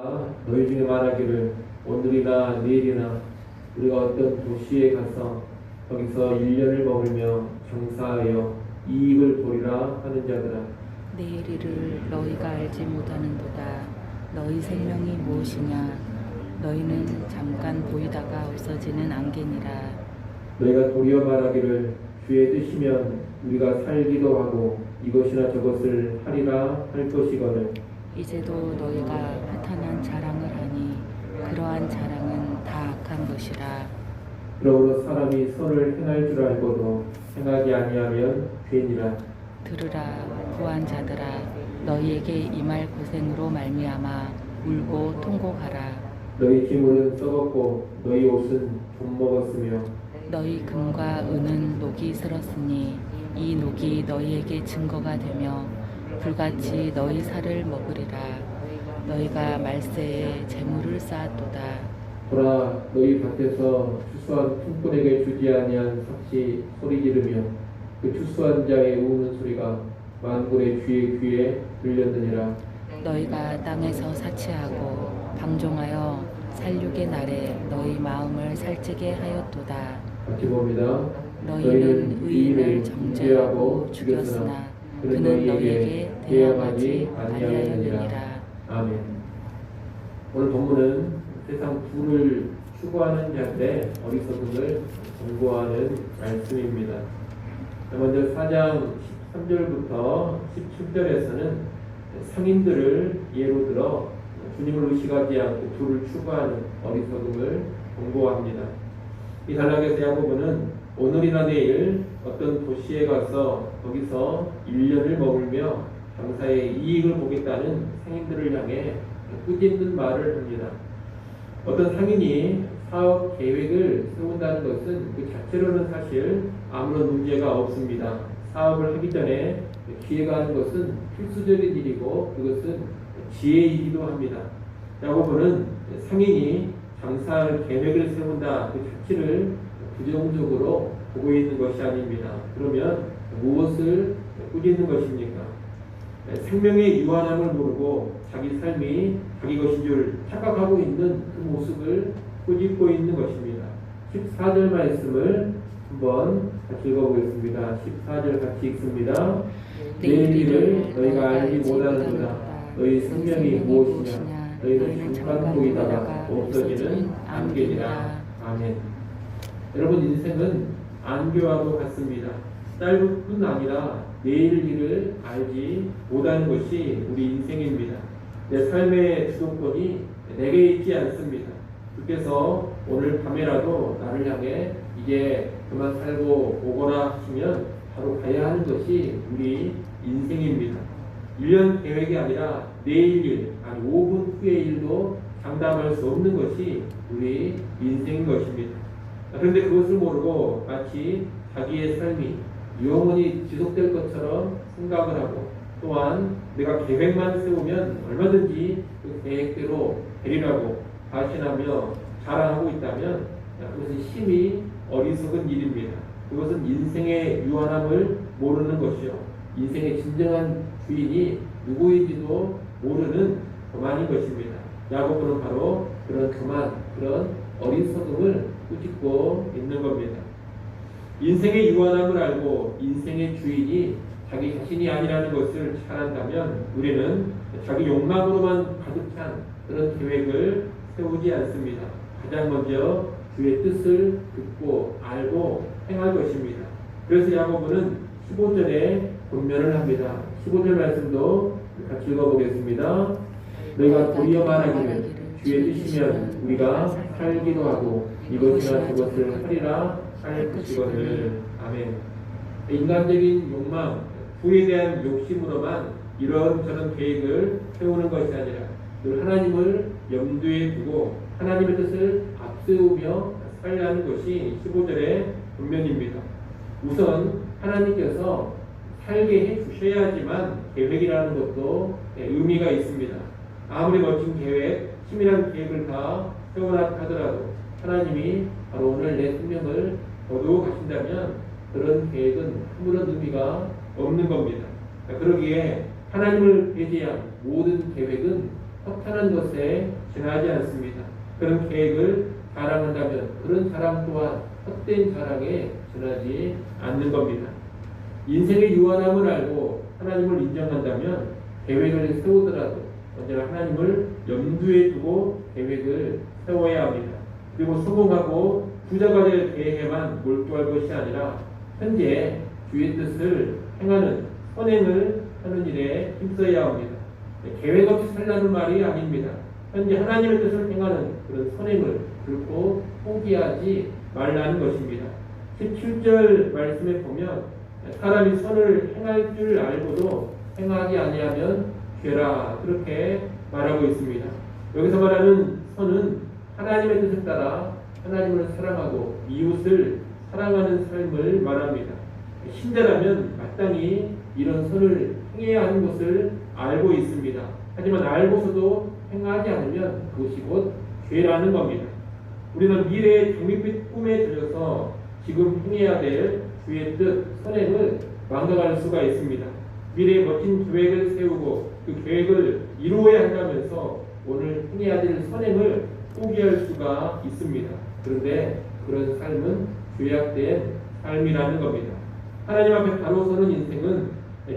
너희 중에 말하기를 오늘이나 내일이나 우리가 어떤 도시에 가서 거기서 1년을 머물며 장사하여 이익을 보리라 하는 자들아, 내일 일을 너희가 알지 못하는도다. 너희 생명이 무엇이냐? 너희는 잠깐 보이다가 없어지는 안개니라. 너희가 도리어 말하기를 주의 뜻이면 우리가 살기도 하고 이것이나 저것을 하리라 할 것이거늘 이제도 너희가 허탄한 자랑을 하니 그러한 자랑은 다 악한 것이라. 그러므로 사람이 선을 행할 줄 알고도 행하지 아니하면 죄니라. 들으라 부한 자들아, 너희에게 임할 고생으로 말미암아 울고 통곡하라. 너희 기물은 썩었고 너희 옷은 좀 먹었으며 너희 금과 은은 녹이 슬었으니 이 녹이 너희에게 증거가 되며 불같이 너희 살을 먹으리라. 너희가 말세에 재물을 쌓았도다. 보라, 너희 밭에서 추수한 품꾼에게 주지 아니한 삭시 소리 지르며 그 추수한 자의 우는 소리가 만군의 주의 귀에 들렸느니라. 너희가 땅에서 사치하고 방종하여 살육의 날에 너희 마음을 살찌게 하였도다. 같이 봅니다. 너희는 의인을 정죄하고 죽였으나 그는 너희에게 대항하지 아니하였느니라. 아멘. 오늘 본문은 세상 부를 추구하는 자들의 어리석음을 경고하는 말씀입니다. 먼저 4장 13절부터 17절에서는 상인들을 예로 들어 주님을 의식하지 않고 부를 추구하는 어리석음을 경고합니다. 이 단락에서 야고보는 오늘이나 내일 어떤 도시에 가서 거기서 1년을 머물며 장사의 이익을 보겠다는 상인들을 향해 꾸짖는 말을 합니다. 어떤 상인이 사업 계획을 세운다는 것은 그 자체로는 사실 아무런 문제가 없습니다. 사업을 하기 전에 기획하는 것은 필수적인 일이고 그것은 지혜이기도 합니다. 야고보는 상인이 장사할 계획을 세운다 그 자체를 부정적으로 보고 있는 것이 아닙니다. 그러면 무엇을 꾸짖는 것입니까? 생명의 유한함을 모르고 자기 삶이 자기 것인 줄 착각하고 있는 그 모습을 꾸짖고 있는 것입니다. 14절 말씀을 한번 같이 읽어보겠습니다. 14절 같이 읽습니다. 내일 일을 너희가 알지 못하는도다. 너희 생명이 무엇이냐? 너희는 잠깐 보이다가 없어지는 안개니라. 아멘. 여러분, 인생은 안개와도 같습니다. 짧을 뿐 아니라 내일 일을 알지 못하는 것이 우리 인생입니다. 내 삶의 주도권이 내게 있지 않습니다. 주께서 오늘 밤에라도 나를 향해 이제 그만 살고 오거라 하시면 바로 가야 하는 것이 우리 인생입니다. 1년 계획이 아니라 내일 일, 아니 5분 후의 일도 장담할 수 없는 것이 우리 인생인 것입니다. 그런데 그것을 모르고 마치 자기의 삶이 영원히 지속될 것처럼 생각을 하고 또한 내가 계획만 세우면 얼마든지 그 계획대로 되리라고 발신하며 자랑하고 있다면 그것은 심히 어리석은 일입니다. 그것은 인생의 유한함을 모르는 것이요, 인생의 진정한 주인이 누구인지도 모르는 교만인 것입니다. 야고보는 바로 그런 어리석음을 꾸짖고 있는 겁니다. 인생의 유한함을 알고 인생의 주인이 자기 자신이 아니라는 것을 잘 안다면 우리는 자기 욕망으로만 가득 찬 그런 계획을 세우지 않습니다. 가장 먼저 주의 뜻을 듣고 알고 행할 것입니다. 그래서 야고보는 15절에 권면을 합니다. 15절 말씀도 같이 읽어보겠습니다. 너희가 도리어 말하기를 주의 뜻이면 우리가 살기도 하고 이것이나 저것을 하리라 할 것이거늘. 아멘. 인간적인 욕망, 부에 대한 욕심으로만 이런저런 계획을 세우는 것이 아니라 늘 하나님을 염두에 두고 하나님의 뜻을 앞세우며 살려는 것이 15절의 본면입니다. 우선 하나님께서 살게 해 주셔야지만 계획이라는 것도 의미가 있습니다. 아무리 멋진 계획, 치밀한 계획을 다 세워놨다 하더라도 하나님이 바로 오늘 내 생명을 거두어 가신다면 그런 계획은 아무런 의미가 없는 겁니다. 그러기에 하나님을 배제한 모든 계획은 허탄한 것에 지나지 않습니다. 그런 계획을 자랑한다면 그런 자랑 또한 헛된 자랑에 지나지 않는 겁니다. 인생의 유한함을 알고 하나님을 인정한다면 계획을 세우더라도 언제나 하나님을 염두에 두고 계획을 세워야 합니다. 그리고 성공하고 부자가 될 계획에만 몰두할 것이 아니라 현재 주의 뜻을 행하는 선행을 하는 일에 힘써야 합니다. 계획 없이 살라는 말이 아닙니다. 현재 하나님의 뜻을 행하는 그런 선행을 결코 포기하지 말라는 것입니다. 17절 말씀에 보면 사람이 선을 행할 줄 알고도 행하지 아니하면 죄라 그렇게 말하고 있습니다. 여기서 말하는 선은 하나님의 뜻을 따라 하나님을 사랑하고 이웃을 사랑하는 삶을 말합니다. 신자라면 마땅히 이런 선을 행해야 하는 것을 알고 있습니다. 하지만 알고서도 행하지 않으면 그것이 곧 죄라는 겁니다. 우리는 미래의 장밋빛 꿈에 들여서 지금 행해야 될 주의 뜻, 선행을 망각할 수가 있습니다. 미래의 멋진 계획을 세우고 그 계획을 이루어야 한다면서 오늘 행해야 될 선행을 포기할 수가 있습니다. 그런데 그런 삶은 죄악된 삶이라는 겁니다. 하나님 앞에 바로 서는 인생은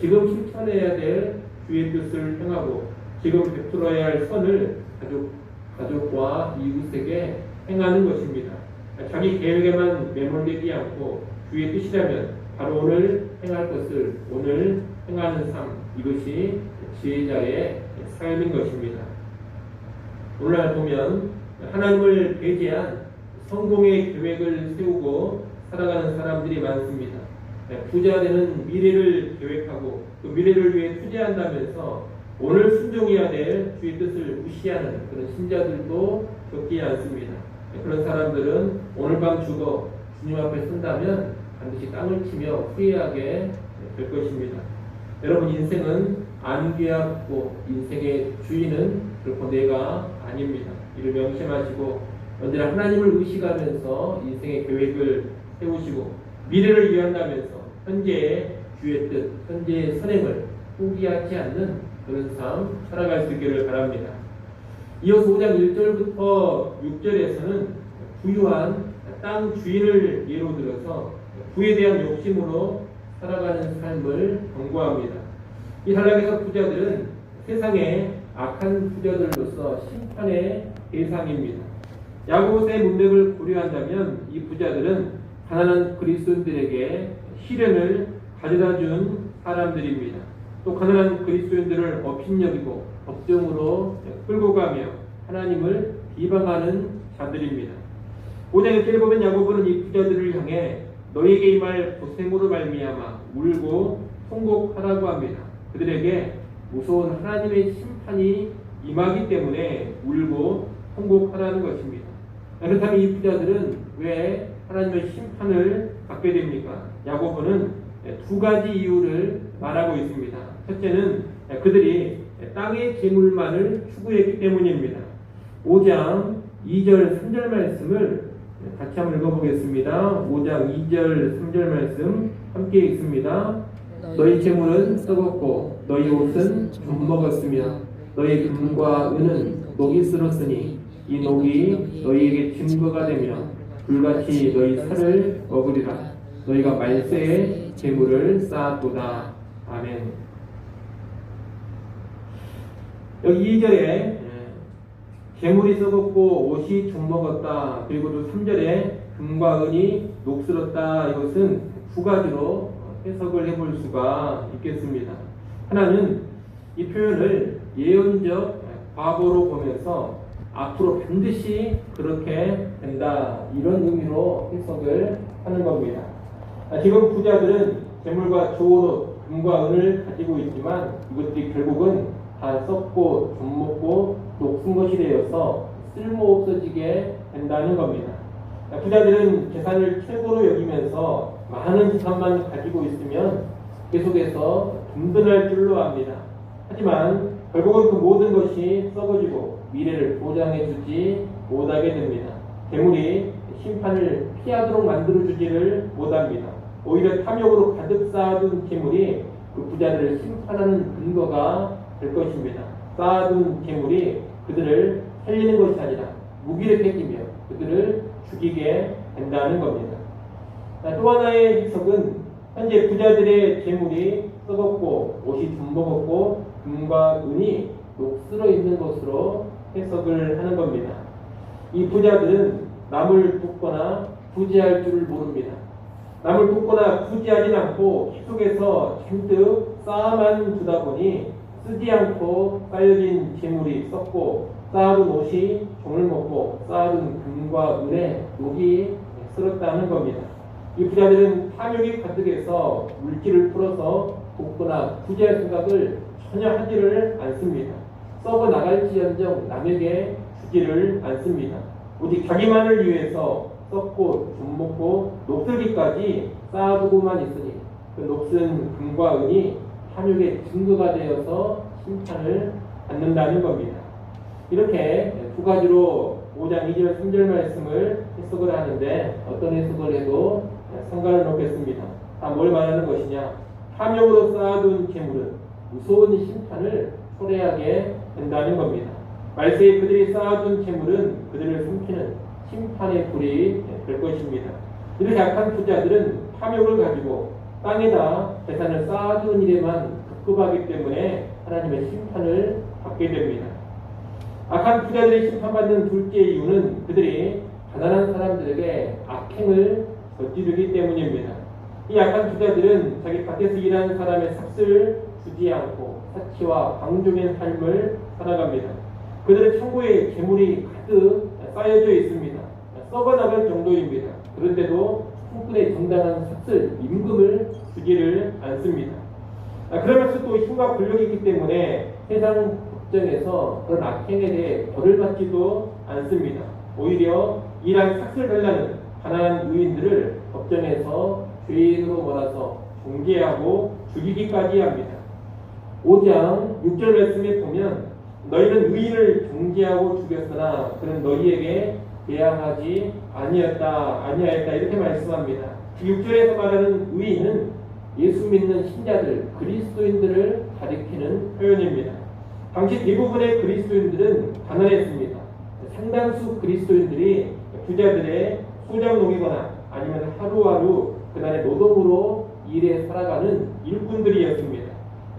지금 실천해야 될 주의 뜻을 행하고 지금 베풀어야 할 선을 가족과 이웃에게 행하는 것입니다. 자기 계획에만 매몰되지 않고 주의 뜻이라면 바로 오늘 행할 것을 오늘 행하는 삶, 이것이 지혜자의 삶인 것입니다. 오늘날 보면 하나님을 배제한 성공의 계획을 세우고 살아가는 사람들이 많습니다. 부자 되는 미래를 계획하고 그 미래를 위해 투자한다면서 오늘 순종해야 될 주의 뜻을 무시하는 그런 신자들도 적지 않습니다. 그런 사람들은 오늘 밤 죽어 주님 앞에 선다면 반드시 땅을 치며 후회하게 될 것입니다. 여러분, 인생은 안개였고 인생의 주인은 결코 내가 아닙니다. 이를 명심하시고 언제나 하나님을 의식하면서 인생의 계획을 세우시고 미래를 위한다면서 현재의 주의 뜻, 현재의 선행을 포기하지 않는 그런 삶 살아갈 수 있기를 바랍니다. 이어서 5장 1절부터 6절에서는 부유한 땅 주인을 예로 들어서 부에 대한 욕심으로 살아가는 삶을 경고합니다. 이 단락에서 부자들은 세상의 악한 부자들로서 심판의 대상입니다. 야고보서의 문맥을 고려한다면 이 부자들은 가난한 그리스도인들에게 시련을 가져다 준 사람들입니다. 또 가난한 그리스도인들을 업신여기고 법정으로 끌고 가며 하나님을 비방하는 자들입니다. 5장 1절에 보면 야고보는 이 부자들을 향해 너에게 임할 고생으로 말미암아 울고 통곡하라고 합니다. 그들에게 무서운 하나님의 심판이 임하기 때문에 울고 통곡하라는 것입니다. 그렇다면 이 부자들은 왜 하나님의 심판을 받게 됩니까? 야고보는 두 가지 이유를 말하고 있습니다. 첫째는 그들이 땅의 재물만을 추구했기 때문입니다. 5장 2절 3절 말씀을 같이 한번 읽어보겠습니다. 5장 2절 3절 말씀 함께 읽습니다. 너희 재물은 썩었고 너희 옷은 좀 먹었으며 너희 금과 은은 녹이 쓸었으니 이 녹이 너희에게 증거가 되며 불같이 너희 살을 먹으리라. 너희가 말세에 재물을 쌓았도다. 아멘. 여기 2절에 재물이 썩었고 옷이 좀 먹었다. 그리고 또 3절에 금과 은이 녹슬었다. 이것은 두 가지로 해석을 해볼 수가 있겠습니다. 하나는 이 표현을 예언적 과거로 보면서 앞으로 반드시 그렇게 된다, 이런 의미로 해석을 하는 겁니다. 지금 부자들은 재물과 좋은 옷, 금과 은을 가지고 있지만 이것들이 결국은 다 썩고 좀 먹고 녹슨 것이 되어서 쓸모 없어지게 된다는 겁니다. 부자들은 재산을 최고로 여기면서 많은 재산만 가지고 있으면 계속해서 든든할 줄로 압니다. 하지만 결국은 그 모든 것이 썩어지고 미래를 보장해주지 못하게 됩니다. 재물이 심판을 피하도록 만들어주지를 못합니다. 오히려 탐욕으로 가득 쌓아둔 재물이 그 부자들을 심판하는 근거가 될 것입니다. 쌓아둔 재물이 그들을 살리는 것이 아니라 무기를 뺏기며 그들을 죽이게 된다는 겁니다. 또 하나의 해석은 현재 부자들의 재물이 썩었고 옷이 좀먹었고 금과 은이 녹슬어 있는 것으로 해석을 하는 겁니다. 이 부자들은 남을 돕거나 부지할 줄을 모릅니다. 남을 돕거나 부지하진 않고 계속해서 잔뜩 쌓아만 두다 보니 쓰지 않고 쌓여진 재물이 썩고 쌓아둔 옷이 종을 먹고 쌓아둔 금과 은에 녹이 쓸었다는 겁니다. 이 부자들은 탐욕이 가득해서 물질을 풀어서 돕거나 부지할 생각을 전혀 하지를 않습니다. 썩어 나갈지언정 남에게 주지를 않습니다. 오직 자기만을 위해서 썩고 좀먹고 녹슬기까지 쌓아두고만 있으니 그 녹슨 금과 은이 탐욕의 증거가 되어서 심판을 받는다는 겁니다. 이렇게 두 가지로 5장 2절 3절 말씀을 해석을 하는데 어떤 해석을 해도 상관은 없겠습니다. 다 뭘 말하는 것이냐? 탐욕으로 쌓아둔 재물은 무서운 심판을 초래하게 된다는 겁니다. 말세에 그들이 쌓아둔 재물은 그들을 삼키는 심판의 불이 될 것입니다. 이렇게 악한 부자들은 탐욕을 가지고 땅에다 재산을 쌓아두는 일에만 급급하기 때문에 하나님의 심판을 받게 됩니다. 악한 부자들이 심판받는 둘째 이유는 그들이 가난한 사람들에게 악행을 저지르기 때문입니다. 이 악한 부자들은 자기 밭에서 일하는 사람의 삭슬 주지 않고 사치와 방종의 삶을 살아갑니다. 그들의 창고에 재물이 가득 쌓여져 있습니다. 썩어나갈 정도입니다. 그런데도 풍군의 정당한 삭슬, 임금을 주지를 않습니다. 그러면서 또 힘과 권력이 있기 때문에 세상 법정에서 그런 악행에 대해 벌을 받지도 않습니다. 오히려 이러한 삭슬 달라는 가난한 의인들을 법정에서 죄인으로 몰아서 종죄하고 죽이기까지 합니다. 5장 6절 말씀에 보면 너희는 의인을 정죄하고 죽였으나 그는 너희에게 대항하지 아니하였다 이렇게 말씀합니다. 6절에서 말하는 의인은 예수 믿는 신자들, 그리스도인들을 가리키는 표현입니다. 당시 대부분의 그리스도인들은 가난했습니다. 상당수 그리스도인들이 부자들의 소장농이거나 아니면 하루하루 그날의 노동으로 일해 살아가는 일꾼들이었습니다.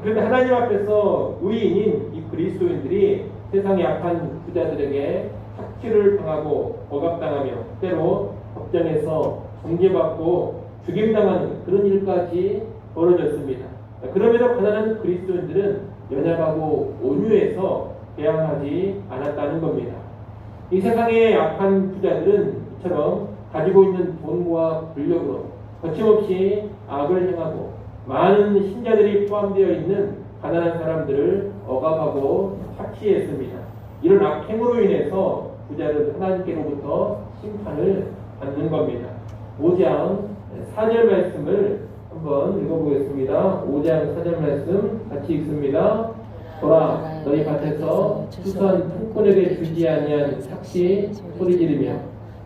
그런데 하나님 앞에서 의인인 이 그리스도인들이 세상의 악한 부자들에게 착취를 당하고 억압당하며 때로 법정에서 정죄받고 죽임당하는 그런 일까지 벌어졌습니다. 그럼에도 가난한 그리스도인들은 연약하고 온유해서 대항하지 않았다는 겁니다. 이 세상의 악한 부자들은 이처럼 가지고 있는 돈과 권력으로 거침없이 악을 행하고 많은 신자들이 포함되어 있는 가난한 사람들을 억압하고 착취했습니다. 이런 악행으로 인해서 부자는 하나님께로부터 심판을 받는 겁니다. 5장 4절 말씀을 한번 읽어보겠습니다. 5장 4절 말씀 같이 읽습니다. 보라, 너희 밭에서 추수한 품꾼에게 주지 아니한 삭시 소리 지르며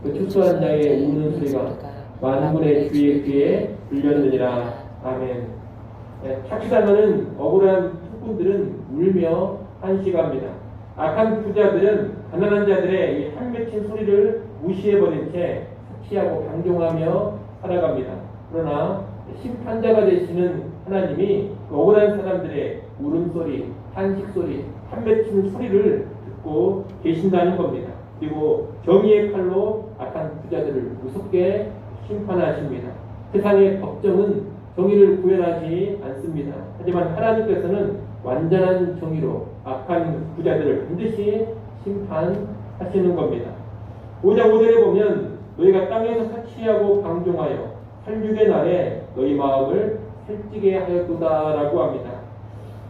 그 추수한 자의 우는 소리가 만군의 주의 귀에 들렸느니라. 아멘. 착취당하는 억울한 품꾼들은 울며 한식합니다. 악한 부자들은 가난한 자들의 이 한맺힌 소리를 무시해버린 채 착취하고 방종하며 살아갑니다. 그러나 심판자가 되시는 하나님이 그 억울한 사람들의 울음소리, 한식소리, 한맺힌 소리를 듣고 계신다는 겁니다. 그리고 정의의 칼로 악한 부자들을 무섭게 심판하십니다. 세상의 법정은 정의를 구현하지 않습니다. 하지만 하나님께서는 완전한 정의로 악한 부자들을 반드시 심판하시는 겁니다. 5장 5절에 보면 너희가 땅에서 사치하고 방종하여 살육의 날에 너희 마음을 살찌게 하였도다라고 합니다.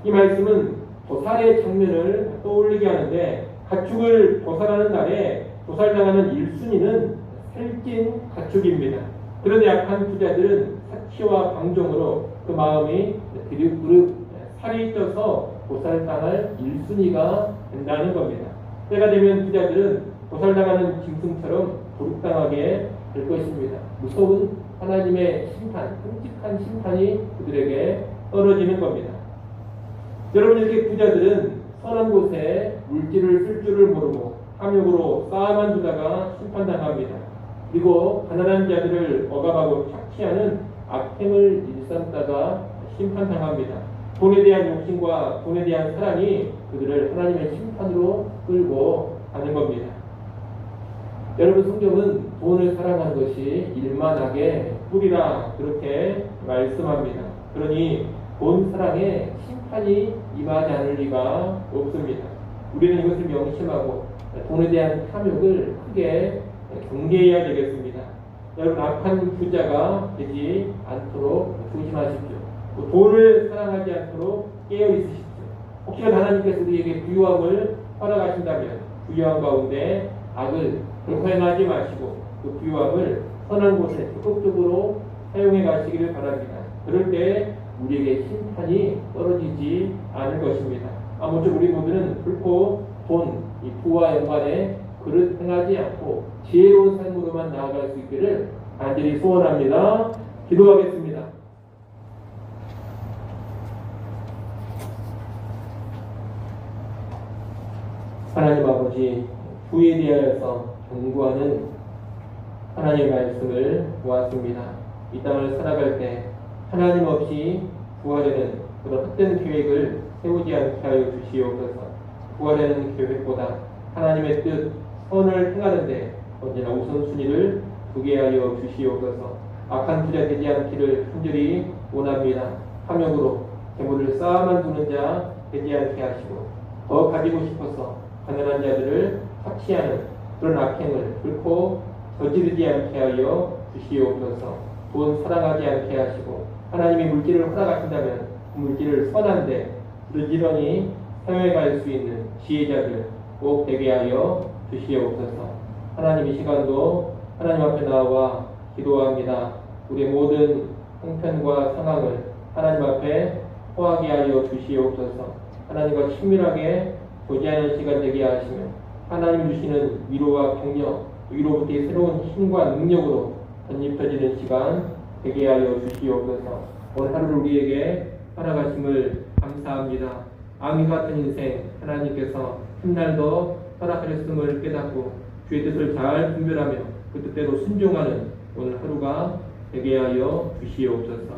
이 말씀은 도살의 장면을 떠올리게 하는데 가축을 도살하는 날에 도살당하는 1순위는 살찐 가축입니다. 그런데 악한 부자들은 사치와 방종으로 그 마음이 드립그릇 살이 쪄서 도살당할 1순위가 된다는 겁니다. 때가 되면 부자들은 도살당하는 짐승처럼 도륙당하게 될 것입니다. 무서운 하나님의 심판, 끔찍한 심판이 그들에게 떨어지는 겁니다. 여러분, 이렇게 부자들은 선한 곳에 물질을 쓸 줄을 모르고 탐욕으로 쌓아만 두다가 심판당합니다. 그리고 가난한 자들을 억압하고 착취하는 악행을 일삼다가 심판당합니다. 돈에 대한 욕심과 돈에 대한 사랑이 그들을 하나님의 심판으로 끌고 가는 겁니다. 여러분, 성경은 돈을 사랑하는 것이 일만하게 뿌리라 그렇게 말씀합니다. 그러니 돈 사랑에 심판이 임하지 않을 리가 없습니다. 우리는 이것을 명심하고 돈에 대한 탐욕을 크게 경계해야 되겠습니다. 여러분, 악한 부자가 되지 않도록 조심하십시오. 돈을 사랑하지 않도록 깨어 있으십시오. 혹시나 하나님께서 우리에게 부유함을 허락하신다면 부유함 가운데 악을 허용하지 마시고 그 부유함을 선한 곳에 적극적으로 사용해 가시기를 바랍니다. 그럴 때 우리에게 심판이 떨어지지 않을 것입니다. 아무쪼록 우리 모두는 불포 돈, 이 부와 영광에 그릇 행하지 않고 지혜로운 삶으로만 나아갈 수 있기를 간절히 소원합니다. 기도하겠습니다. 하나님 아버지, 부에 대하여서 경고하는 하나님의 말씀을 보았습니다. 이 땅을 살아갈 때 하나님 없이 부활하는 그런 헛된 계획을 세우지 않게 하여 주시옵소서. 부활하는 계획보다 하나님의 뜻, 선을 행하는데 언제나 우선순위를 두게 하여 주시옵소서. 악한 부자 되지 않기를 간절히 원합니다. 탐욕으로 재물을 쌓아만 두는 자 되지 않게 하시고 더 가지고 싶어서 가난한 자들을 착취하는 그런 악행을 결코 저지르지 않게 하여 주시옵소서. 돈 사랑하지 않게 하시고 하나님이 물질을 허락하신다면 그 물질을 선한데 부지런히 사용해 갈 수 있는 지혜자들 꼭 되게 하여 주시옵소서. 하나님, 이 시간도 하나님 앞에 나와 기도합니다. 우리의 모든 형편과 상황을 하나님 앞에 호하게 하여 주시옵소서. 하나님과 친밀하게 교제하는 시간 되게 하시며 하나님 주시는 위로와 격려, 위로부터의 새로운 힘과 능력으로 덧입혀지는 시간 되게 하여 주시옵소서. 오늘 하루를 우리에게 허락하심을 감사합니다. 악이 같은 인생 하나님께서 훗날도 허락하셨음을 깨닫고 주의 뜻을 잘 분별하며 그 뜻대로 순종하는 오늘 하루가 되게 하여 주시옵소서.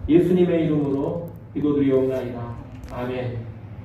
예수님의 이름으로 기도드리옵나이다. 아멘.